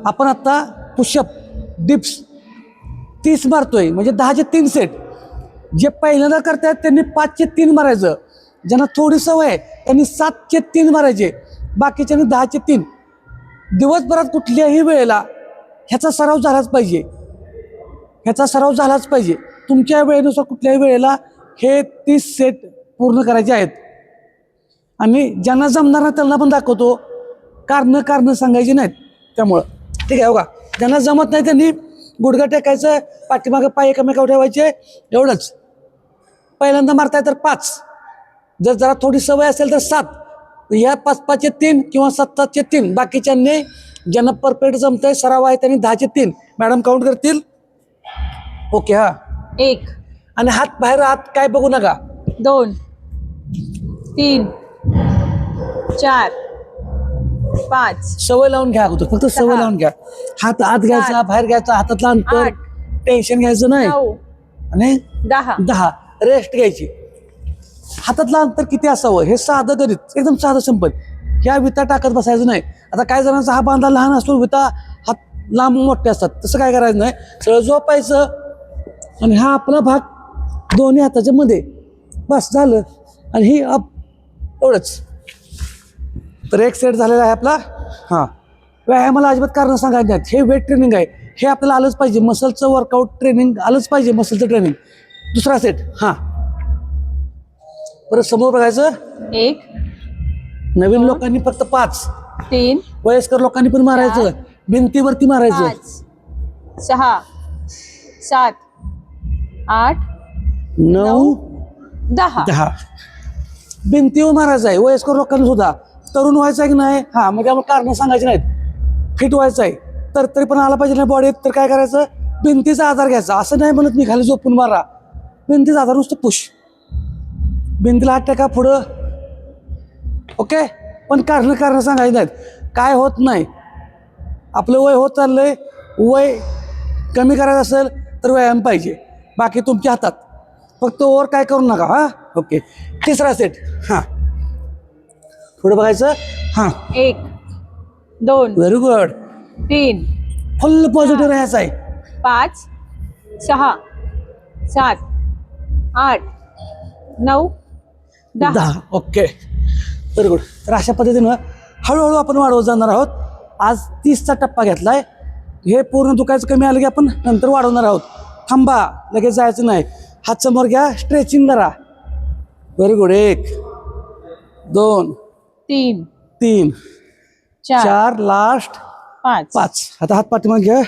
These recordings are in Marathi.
आपण आता पुशअप डिप्स 30 मारतोय, म्हणजे 10चे 3 सेट. जे पहिल्यांदा करतायत त्यांनी 5चे 3 मारायचं. ज्यांना थोडी सवय आहे त्यांनी 7चे 3 मारायचे, बाकीच्यांनी 10चे 3. दिवसभरात कुठल्याही वेळेला ह्याचा सराव झालाच पाहिजे. ह्याचा सराव झालाच पाहिजे. तुमच्या वेळेनुसार कुठल्याही वेळेला हे 30 सेट पूर्ण करायचे आहेत. आणि ज्यांना जमणार नाही त्यांना पण दाखवतो. कारणं सांगायची नाहीत. त्यामुळं ठीक आहे. बघा, ज्यांना जमत नाही त्यांनी गुडघा टेकायचं, पाठीमागं पाय एकमेकावर ठेवायचे, एवढंच. पहिल्यांदा मारताय तर 5, जर जरा थोडी सवय असेल तर 7. ह्या 5-5चे 3 किंवा 7-7चे 3. बाकीच्यांनी ज्यांना परफेक्ट जमतंय, सराव आहे, त्यांनी 10चे 3. मॅडम काउंट करतील. ओके. हा 1 आणि हात बाहेर, हात काय बघू नका. 2 3 4 5 सवय लावून घ्या अगोदर, फक्त सवय लावून घ्या. हात आत घ्यायचा, बाहेर घ्यायचा, हातातलं अंतर, 8 टेन्शन घ्यायचं नाही. 9 आणि 10 रेस्ट घ्यायची. हातातलं अंतर किती असावं हे साधं गणित, एकदम साधं सिंपल. ह्या विटा टाकत बसायचं नाही. आता काय जणांचा हा बांधा लहान असतो, विटा हात लांब मोठे असतात, तसं काय करायचं नाही. सगळं झोपायचं आणि हा आपला भाग दोन्ही हाताच्या मध्ये, बस झालं. आणि ही अप, एवढंच. तर एक सेट झालेला आहे आपला. हां, व्यायामाला अजिबात कारण सांगायचं नाहीत. हे वेट ट्रेनिंग आहे, हे आपल्याला आलंच पाहिजे. मसलचं वर्कआउट ट्रेनिंग आलंच पाहिजे, मसलचं ट्रेनिंग. दुसरा सेट. हां, परत समोर बघायचं. 1 नवीन लोकांनी फक्त 5, 3 वयस्कर लोकांनी पण मारायचं, भिंतीवरती मारायचं. 5 6 7 8 9 10 भिंतीवर मारायचं आहे. वयस्कर लोकांनी सुद्धा. तरुण व्हायचं आहे की नाही, हां, म्हणजे आपण कारण सांगायचे नाहीत. फिट व्हायचं आहे तर तरी पण आला पाहिजे ना बॉडीत, तर काय करायचं, भिंतीचा आधार घ्यायचा. असं नाही म्हणत मी खाली झोपून मारा, भिंतीचा आधार, नुसतं पुश. भिंतीला हात टाका पुढं. ओके. पण कारण सांगायचे नाहीत. काय होत नाही, आपलं वय होत चाललंय, वय कमी करायचं असेल तर व्यायाम पाहिजे, बाकी तुमच्या हातात. फक्त ओव्हर काय करू नका. हां, ओके. तिसरा सेट. हां, पुढे बघायचं. हां, 1 2 व्हेरी गुड. 3 फुल पॉझिटिव्ह राहायचं आहे. 5 6 7 8 9 10 ओके, व्हेरी गुड. तर अशा पद्धतीनं हळूहळू आपण वाढवत जाणार आहोत. आज 30चा टप्पा घेतलाय. हे पूर्ण दुखायचं कमी आलं की आपण नंतर वाढवणार आहोत. थांबा, लगेच जायचं नाही. हात समोर घ्या, स्ट्रेचिंग करा. Very good. 1 2 3 3 4 4 लास्ट 5. आता हात पाठीमागे घ्या.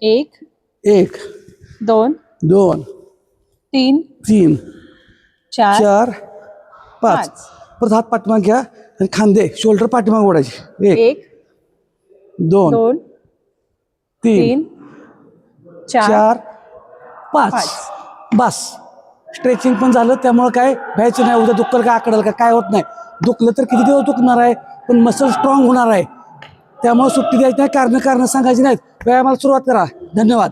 1 1 2 2 3 3 4 4 5. परत हात पाठीमागे घ्या आणि खांदे, शोल्डर पाठीमागे ओढायचे. 1 2 2 3 4 4 5. बस. स्ट्रेचिंग पण झालं. त्यामुळं काय भ्यायचं नाही, उद्या दुखल का आकडल का काय होत नाही. दुखलं तर किती दिवस दुखणार आहे, पण मसल स्ट्रॉंग होणार आहे. त्यामुळे सुट्टी द्यायची नाही, कारण सांगायची नाहीत. व्यायामाला सुरुवात करा. धन्यवाद.